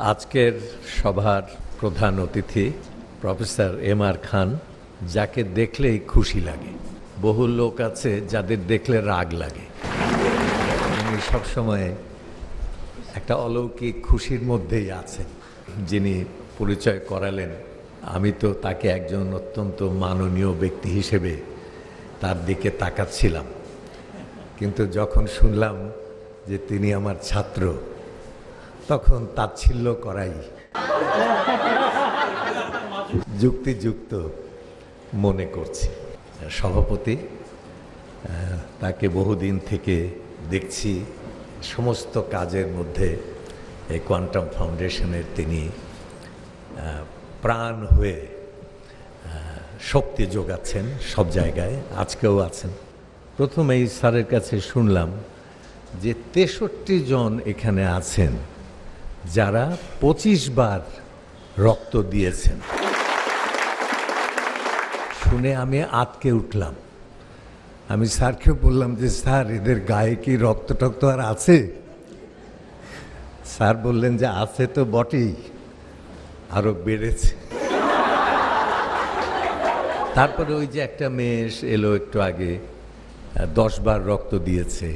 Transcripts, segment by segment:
আজকের সভার প্রধান অতিথি প্রফেসর এম.আর. খান, যাকে দেখলেই খুশি লাগে। বহু লোক আছে যাদের দেখলে রাগ লাগে। উনি সবসময় একটা অলৌকিক খুশির মধ্যেই আছেন। যিনি পরিচয় করালেন, আমি তো তাকে একজন অত্যন্ত মাননীয় ব্যক্তি হিসেবে তার দিকে তাকাচ্ছিলাম, কিন্তু যখন শুনলাম যে তিনি আমার ছাত্র, তখন তাচ্ছিল্য করাই যুক্তিযুক্ত মনে করছি। সভাপতি, তাকে বহুদিন থেকে দেখছি সমস্ত কাজের মধ্যে এই কোয়ান্টাম ফাউন্ডেশনের তিনি প্রাণ হয়ে শক্তি যোগাচ্ছেন সব জায়গায়, আজকেও আছেন। প্রথমেই স্যারের কাছে শুনলাম যে 63 জন এখানে আছেন যারা 25 বার রক্ত দিয়েছেন। শুনে আমি আটকে উঠলাম। আমি স্যারকে বললাম যে স্যার, এদের গায়ে কি রক্ত টক্ত আর আছে? স্যার বললেন যে আছে তো বটেই, আরো বেড়েছে। তারপরে ওই যে একটা মেয়ে এলো একটু আগে, 10 বার রক্ত দিয়েছে।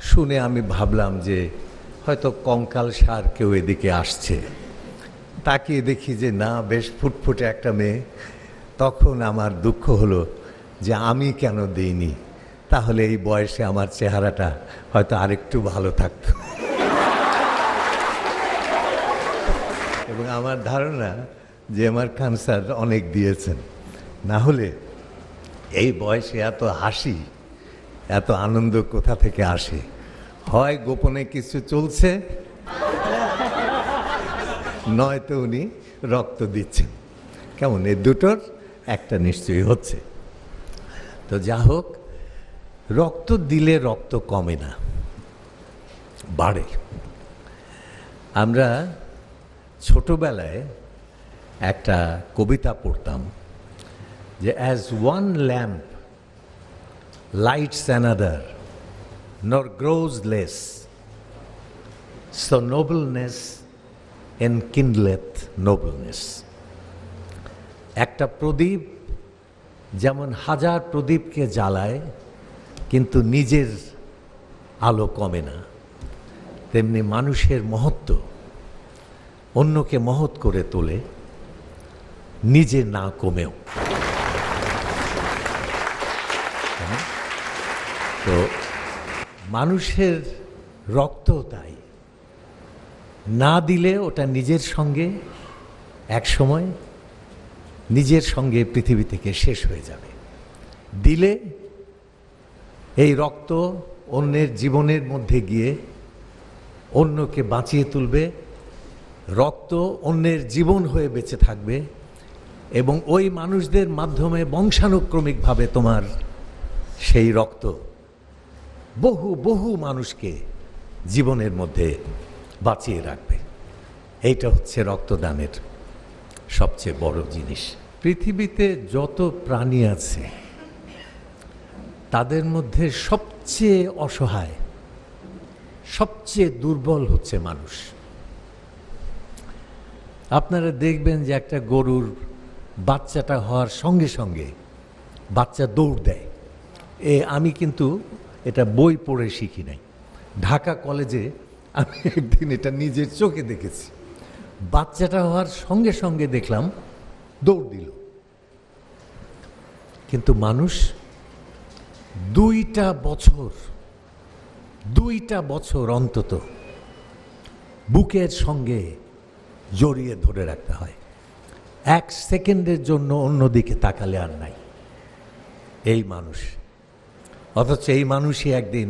শুনে আমি ভাবলাম যে হয়তো কঙ্কাল সার কেউ এদিকে আসছে। তাকিয়ে দেখি যে না, বেশ ফুটফুটে একটা মেয়ে। তখন আমার দুঃখ হলো যে আমি কেন দিইনি, তাহলে এই বয়সে আমার চেহারাটা হয়তো আরেকটু ভালো থাকত। এবং আমার ধারণা যে আমার খান স্যার অনেক দিয়েছেন, না হলে এই বয়সে এত হাসি, এত আনন্দ কোথা থেকে আসে? হয় গোপনে কিছু চলছে, নয়তো উনি রক্ত দিচ্ছেন। কেমন, এই দুটোর একটা নিশ্চয়ই হচ্ছে। তো যা হোক, রক্ত দিলে রক্ত কমে না, বাড়ে। আমরা ছোটবেলায় একটা কবিতা পড়তাম যে as one lamp lights another, nor grows less, so nobleness enkindleth nobleness. একটা প্রদীপ যেমন হাজার প্রদীপকে জ্বালায় কিন্তু নিজের আলো কমে না, তেমনি মানুষের মহত্ব অন্যকে মহৎ করে তোলে, নিজে না কমেও। তো মানুষের রক্ত তাই, না দিলে ওটা নিজের সঙ্গে এক সময় নিজের সঙ্গে পৃথিবী থেকে শেষ হয়ে যাবে। দিলে এই রক্ত অন্যের জীবনের মধ্যে গিয়ে অন্যকে বাঁচিয়ে তুলবে, রক্ত অন্যের জীবন হয়ে বেঁচে থাকবে, এবং ওই মানুষদের মাধ্যমে বংশানুক্রমিকভাবে তোমার সেই রক্ত বহু বহু মানুষকে জীবনের মধ্যে বাঁচিয়ে রাখবে। এইটা হচ্ছে রক্তদানের সবচেয়ে বড় জিনিস। পৃথিবীতে যত প্রাণী আছে তাদের মধ্যে সবচেয়ে অসহায়, সবচেয়ে দুর্বল হচ্ছে মানুষ। আপনারা দেখবেন যে একটা গরুর বাচ্চাটা হওয়ার সঙ্গে সঙ্গে বাচ্চা দৌড় দেয়। আমি কিন্তু এটা বই পড়ে শিখি নাই, ঢাকা কলেজে আমি একদিন এটা নিজের চোখে দেখেছি। বাচ্চাটা হওয়ার সঙ্গে সঙ্গে দেখলাম দৌড় দিল। কিন্তু মানুষ 2টা বছর অন্তত বুকের সঙ্গে জড়িয়ে ধরে রাখতে হয়। 1 সেকেন্ডের জন্য অন্যদিকে তাকালে আর নাই এই মানুষ। অথচ এই মানুষই একদিন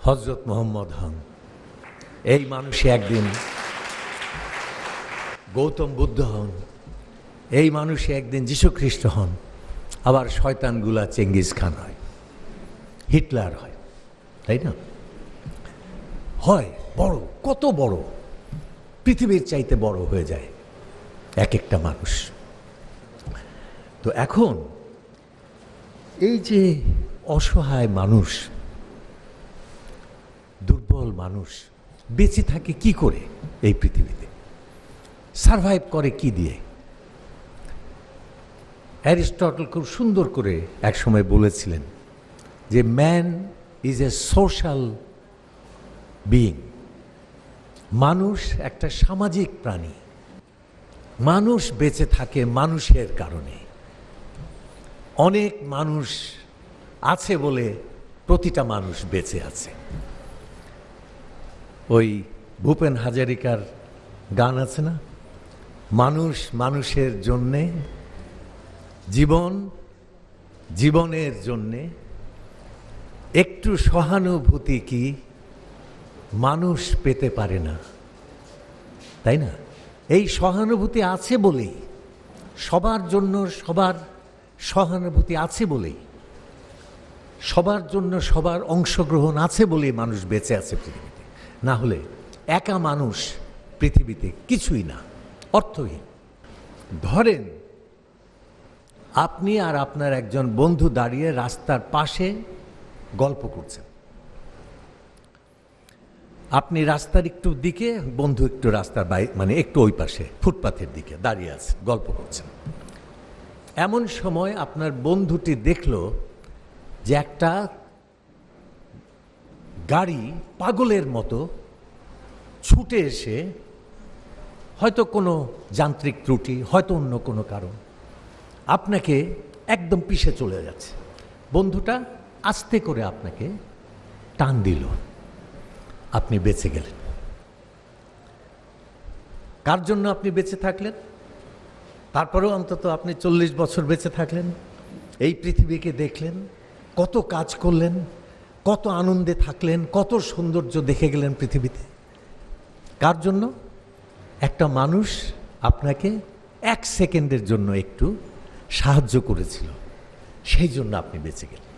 হযরত মুহাম্মদ হন, এই মানুষই একদিন গৌতম বুদ্ধ হন, এই মানুষই একদিন যীশুখ্রিস্ট হন, আবার শয়তানগুলা চেঙ্গিস খান হয়, হিটলার হয়, তাই না? হয় বড়, কত বড়, পৃথিবীর চাইতে বড় হয়ে যায় এক একটা মানুষ। তো এখন এই যে অসহায় মানুষ, দুর্বল মানুষ বেঁচে থাকে কি করে এই পৃথিবীতে? সারভাইভ করে কি দিয়ে? অ্যারিস্টটল খুব সুন্দর করে একসময় বলেছিলেন যে man is a social being. মানুষ একটা সামাজিক প্রাণী। মানুষ বেঁচে থাকে মানুষের কারণে। অনেক মানুষ আছে বলে প্রতিটা মানুষ বেঁচে আছে। ওই ভূপেন হাজারিকার গান আছে না, মানুষ মানুষের জন্যে, জীবন জীবনের জন্যে, একটু সহানুভূতি কি মানুষ পেতে পারে না, তাই না? এই সহানুভূতি আছে বলেই, সবার জন্য সবার সহানুভূতি আছে বলেই, সবার জন্য সবার অংশগ্রহণ আছে বলেই মানুষ বেঁচে আছে পৃথিবীতে। না হলে একা মানুষ পৃথিবীতে কিছুই না, অর্থহীন। ধরেন আপনি আর আপনার একজন বন্ধু দাঁড়িয়ে রাস্তার পাশে গল্প করছেন। আপনি রাস্তার একটু দিকে, বন্ধু একটু রাস্তার মানে একটু ওই পাশে ফুটপাথের দিকে দাঁড়িয়ে আছে, গল্প করছেন। এমন সময় আপনার বন্ধুটি দেখল যে একটা গাড়ি পাগলের মতো ছুটে এসে, হয়তো কোনো যান্ত্রিক ত্রুটি, হয়তো অন্য কোনো কারণ, আপনাকে একদম পিষে চলে যাচ্ছে। বন্ধুটা আস্তে করে আপনাকে টান দিল, আপনি বেঁচে গেলেন। কার জন্য আপনি বেঁচে থাকলেন? তারপরেও অন্তত আপনি 40 বছর বেঁচে থাকলেন, এই পৃথিবীকে দেখলেন, কত কাজ করলেন, কত আনন্দে থাকলেন, কত সৌন্দর্য দেখে গেলেন পৃথিবীতে। কার জন্য? একটা মানুষ আপনাকে 1 সেকেন্ডের জন্য একটু সাহায্য করেছিল, সেই জন্য আপনি বেঁচে গেলেন,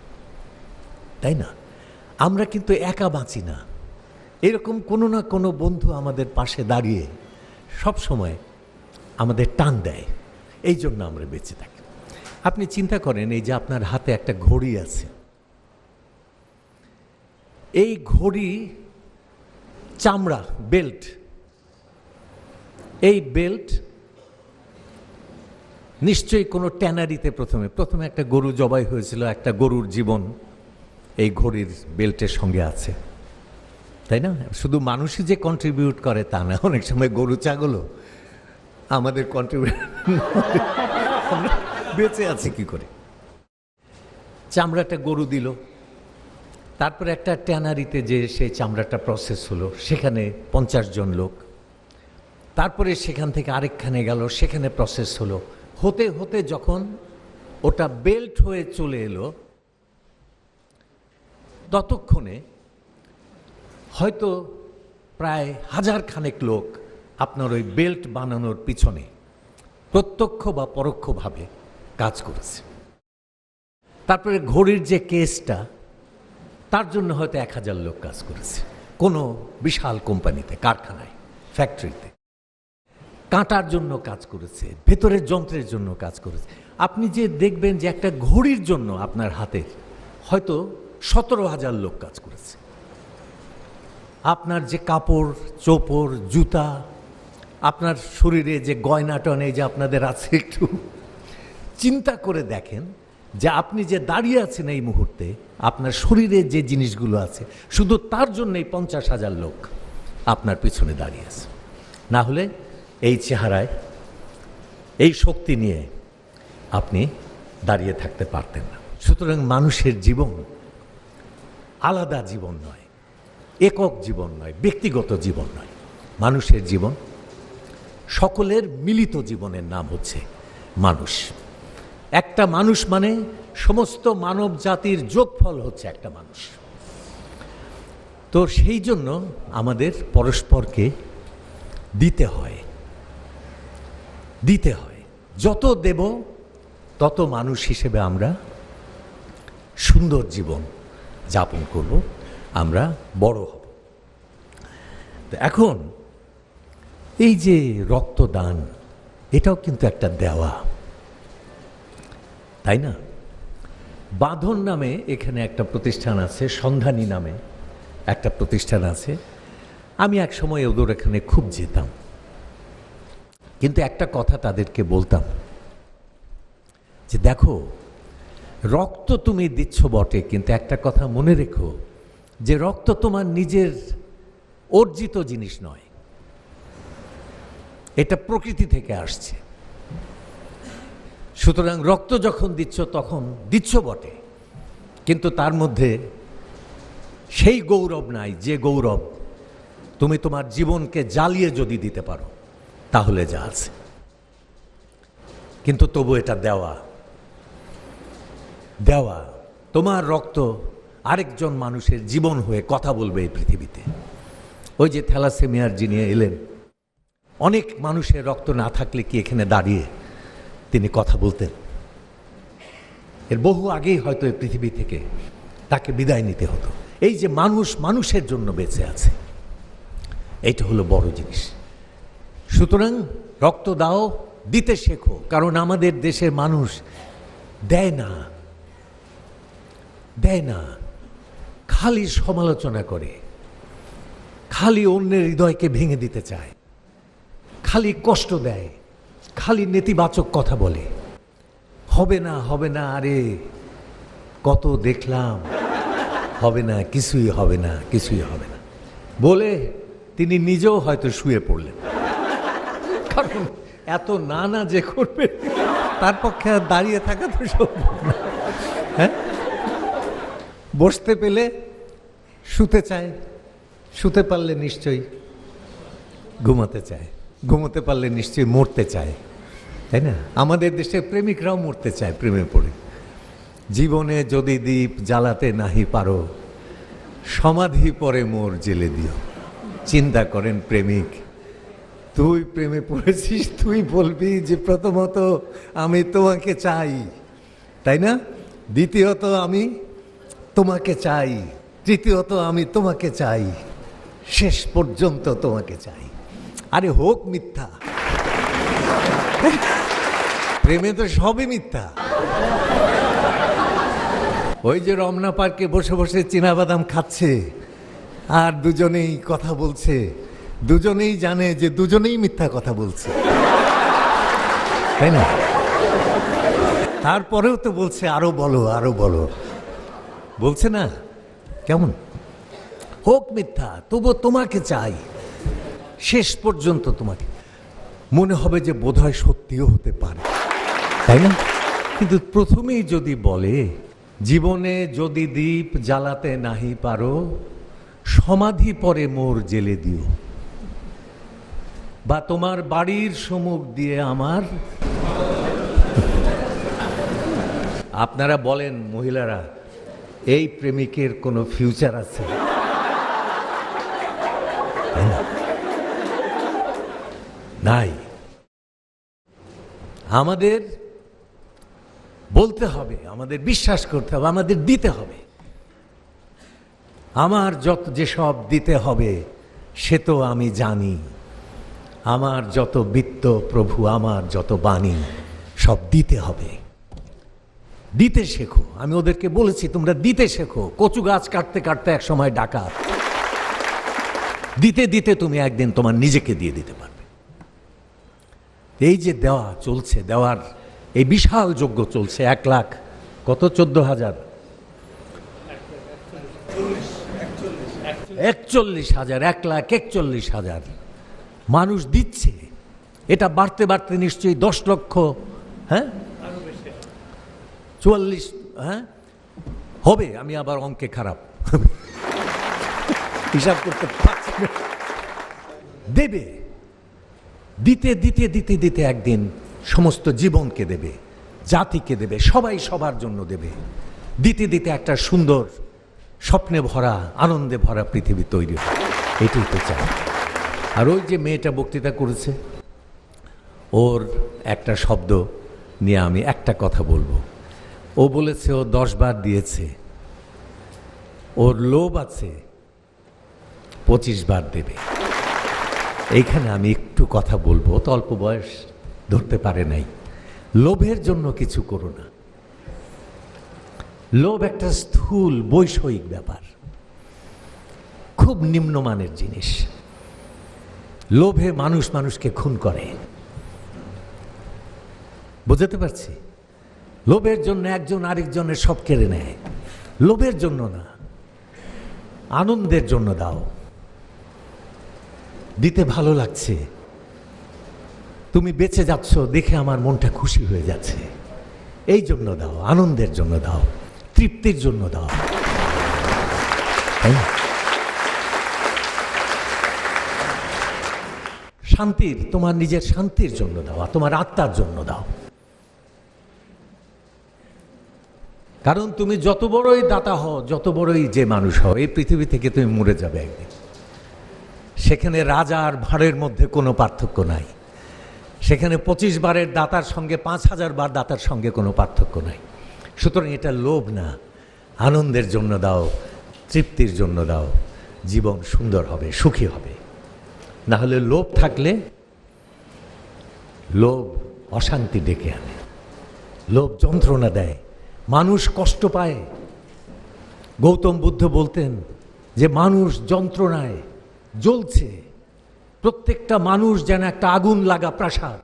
তাই না? আমরা কিন্তু একা বাঁচি না। এরকম কোনো না কোনো বন্ধু আমাদের পাশে দাঁড়িয়ে সব সময় আমাদের টান দেয়, এই জন্য আমরা বেঁচে থাকি। আপনি চিন্তা করেন, এই যে আপনার হাতে একটা ঘড়ি আছে, এই ঘড়ি চামড়া, বেল্ট, এই বেল্ট নিশ্চয়ই কোনো ট্যানারিতে প্রথমে একটা গরু জবাই হয়েছিল, একটা গরুর জীবন এই ঘড়ির বেল্টের সঙ্গে আছে, তাই না? শুধু মানুষই যে কন্ট্রিবিউট করে তা না, অনেক সময় গরু ছাগলও আমাদের কন্ট্রিবিউট, বেঁচে আছে কি করে? চামড়াটা গরু দিল, তারপরে একটা ট্যানারিতে যে সেই চামড়াটা প্রসেস হলো, সেখানে 50 জন লোক, তারপরে সেখান থেকে আরেকখানে গেল, সেখানে প্রসেস হলো, হতে হতে যখন ওটা বেল্ট হয়ে চলে এলো, ততক্ষণে হয়তো প্রায় 1000 খানেক লোক আপনার ওই বেল্ট বানানোর পিছনে প্রত্যক্ষ বা পরোক্ষভাবে কাজ করেছে। তারপরে ঘড়ির যে কেসটা, তার জন্য হয়তো 1000 লোক কাজ করেছে, কোনো বিশাল কোম্পানিতে, কারখানায়, ফ্যাক্টরিতে। কাঁটার জন্য কাজ করেছে, ভেতরের যন্ত্রের জন্য কাজ করেছে। আপনি যে দেখবেন যে একটা ঘড়ির জন্য আপনার হাতের হয়তো 17,000 লোক কাজ করেছে। আপনার যে কাপড় চোপড়, জুতা, আপনার শরীরে যে গয়না টনে যে আপনাদের আছে, একটু চিন্তা করে দেখেন যে আপনি যে দাঁড়িয়ে আছেন এই মুহূর্তে, আপনার শরীরে যে জিনিসগুলো আছে, শুধু তার জন্যই 50,000 লোক আপনার পিছনে দাঁড়িয়ে আছে। না হলে এই চেহারায়, এই শক্তি নিয়ে আপনি দাঁড়িয়ে থাকতে পারতেন না। সুতরাং মানুষের জীবন আলাদা জীবন নয়, একক জীবন নয়, ব্যক্তিগত জীবন নয়। মানুষের জীবন সকলের মিলিত জীবনের নাম হচ্ছে মানুষ। একটা মানুষ মানে সমস্ত মানব জাতির যোগফল হচ্ছে একটা মানুষ। তো সেই জন্য আমাদের পরস্পরকে দিতে হয়, দিতে হয়। যত দেব তত মানুষ হিসেবে আমরা সুন্দর জীবন যাপন করব, আমরা বড় হব। তো এখন এই যে রক্তদান, এটাও কিন্তু একটা দেওয়া, তাই না? বাঁধন নামে এখানে একটা প্রতিষ্ঠান আছে, সন্ধানী নামে একটা প্রতিষ্ঠান আছে। আমি এক সময় ওদের এখানে খুব যেতাম। কিন্তু একটা কথা তাদেরকে বলতাম যে দেখো, রক্ত তুমি দিচ্ছ বটে, কিন্তু একটা কথা মনে রেখো যে রক্ত তোমার নিজের অর্জিত জিনিস নয়, এটা প্রকৃতি থেকে আসছে। সুতরাং রক্ত যখন দিচ্ছ তখন দিচ্ছ বটে, কিন্তু তার মধ্যে সেই গৌরব নাই যে গৌরব তুমি তোমার জীবনকে জ্বালিয়ে যদি দিতে পারো তাহলে যা আছে। কিন্তু তবু এটা দেওয়া দেওয়া তোমার রক্ত আরেকজন মানুষের জীবন হয়ে কথা বলবে এই পৃথিবীতে। ওই যে থ্যালাসেমিয়ার যিনি এলেন, অনেক মানুষের রক্ত না থাকলে কি এখানে দাঁড়িয়ে তিনি কথা বলতেন? এর বহু আগেই হয়তো এই পৃথিবী থেকে তাকে বিদায় নিতে হতো। এই যে মানুষ মানুষের জন্য বেঁচে আছে, এইটা হলো বড় জিনিস। সুতরাং রক্ত দাও, দিতে শেখো, কারণ আমাদের দেশের মানুষ দেয় না, খালি সমালোচনা করে, খালি অন্যের হৃদয়কে ভেঙে দিতে চায়, খালি কষ্ট দেয়, খালি নেতিবাচক কথা বলে। হবে না, হবে না, আরে কত দেখলাম, হবে না, কিছুই হবে না, কিছুই হবে না বলে তিনি নিজেও হয়তো শুয়ে পড়লেন। কারণ এত না যে করবে তার পক্ষে আর দাঁড়িয়ে থাকা তো সম্ভব না। হ্যাঁ, বসতে পেলে শুতে চায়, শুতে পারলে নিশ্চয়ই ঘুমাতে চায়, ঘুমোতে পারলে নিশ্চয়ই মরতে চায়, তাই না? আমাদের দেশে প্রেমিকরাও মরতে চায় প্রেমে পড়ে। জীবনে যদি দীপ জ্বালাতে নাহি পারো, সমাধি পরে মোর জেলে দিও। চিন্তা করেন প্রেমিক, তুই প্রেমে পড়েছিস, তুই বলবি যে প্রথমত আমি তোমাকে চাই, তাই না? দ্বিতীয়ত আমি তোমাকে চাই, তৃতীয়ত আমি তোমাকে চাই, শেষ পর্যন্ত তোমাকে চাই। আরে হোক মিথ্যা, প্রেমে তো সবই মিথ্যা। ওই যে রমনা পার্কে বসে বসে চীনাবাদাম খাচ্ছে আর দুজনেই কথা বলছে, দুজনেই জানে যে দুজনেই মিথ্যা কথা বলছে, তাই না? তারপরেও তো বলছে আরো বলো, আরো বলো, বলছে না? কেমন হোক মিথ্যা, তবু তোমাকে চাই, শেষ পর্যন্ত তোমাকে। মনে হবে যে বোধহয় সত্যিও হতে পারে, তাই না? কিন্তু প্রথমেই যদি বলে জীবনে যদি দীপ জ্বালাতে নাহি পারো, সমাধি পরে মোর জেলে দিও, বা তোমার বাড়ির সম্মুখ দিয়ে আমার। আপনারা বলেন মহিলারা, এই প্রেমিকের কোনো ফিউচার আছে? নাই। আমাদের বলতে হবে, আমাদের বিশ্বাস করতে হবে, আমাদের দিতে হবে। আমার যত যেসব দিতে হবে সে তো আমি জানি, আমার যত বিত্ত প্রভু, আমার যত বাণী, সব দিতে হবে। দিতে শেখো। আমি ওদেরকে বলেছি তোমরা দিতে শেখো। কচু গাছ কাটতে কাটতে এক সময় ডাকাত, দিতে দিতে তুমি একদিন তোমার নিজেকে দিয়ে দিতে পারবে। এই যে দেওয়া চলছে, দেওয়ার এই বিশাল যজ্ঞ চলছে, 1 লাখ কত 14,000 41,000 1,41,000 মানুষ দিচ্ছে। এটা বাড়তে বাড়তে নিশ্চয়ই 10 লক্ষ, হ্যাঁ 44, হ্যাঁ হবে। আমি আবার অঙ্কে খারাপ, হিসাব করতে পারছি না। দেবে, দিতে দিতে দিতে দিতে একদিন সমস্ত জীবনকে দেবে, জাতিকে দেবে, সবাই সবার জন্য দেবে। দিতে দিতে একটা সুন্দর স্বপ্নে ভরা, আনন্দে ভরা পৃথিবী তৈরি হবে। এটাই তো চাই। আর ওই যে মেয়েটা বক্তৃতা করেছে, ওর একটা শব্দ নিয়ে আমি একটা কথা বলবো। ও বলেছে ও 10 বার দিয়েছে, ওর লোভ আছে 25 বার দেবে। এইখানে আমি একটু কথা বলবো, তো অল্প বয়স, ধরতে পারে নাই। লোভের জন্য কিছু করো না। লোভ একটা স্থূল বৈষয়িক ব্যাপার, খুব নিম্নমানের জিনিস। লোভে মানুষ মানুষকে খুন করে, বুঝতে পারছি? লোভের জন্য একজন আরেকজনের সব কেড়ে নেয়। লোভের জন্য না, আনন্দের জন্য দাও। দিতে ভালো লাগছে, তুমি বেঁচে যাচ্ছ দেখে আমার মনটা খুশি হয়ে যাচ্ছে, এই জন্য দাও, আনন্দের জন্য দাও, তৃপ্তির জন্য দাও। শান্তির, তোমার নিজের শান্তির জন্য দাও, আর তোমার আত্মার জন্য দাও। কারণ তুমি যত বড়ই দাতা হও, যত বড়ই যে মানুষ হও, এই পৃথিবী থেকে তুমি মরে যাবে একদিন। সেখানে রাজা আর ভাঁড়ের মধ্যে কোনো পার্থক্য নাই। সেখানে 25 বারের দাতার সঙ্গে 5000 বার দাতার সঙ্গে কোনো পার্থক্য নাই। সুতরাং এটা লোভ না, আনন্দের জন্য দাও, তৃপ্তির জন্য দাও, জীবন সুন্দর হবে, সুখী হবে। না হলে লোভ থাকলে লোভ অশান্তি ডেকে আনে, লোভ যন্ত্রণা দেয়, মানুষ কষ্ট পায়। গৌতম বুদ্ধ বলতেন যে মানুষ যন্ত্রণায় জ্বলছে, প্রত্যেকটা মানুষ যেন একটা আগুন লাগা প্রাসাদ,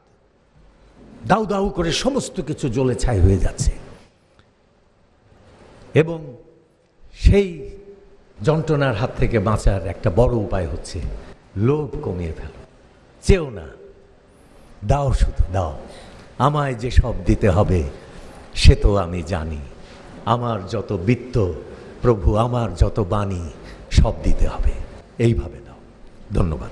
দাউ দাউ করে সমস্ত কিছু জ্বলে ছাই হয়ে যাচ্ছে। এবং সেই যন্ত্রণার হাত থেকে বাঁচার একটা বড় উপায় হচ্ছে লোভ কমিয়ে ফেলো, চেও না, দাও, শুধু দাও। আমায় যে সব দিতে হবে সে তো আমি জানি, আমার যত বিত্ত প্রভু, আমার যত বাণী, সব দিতে হবে, এইভাবে দাও। ধন্যবাদ।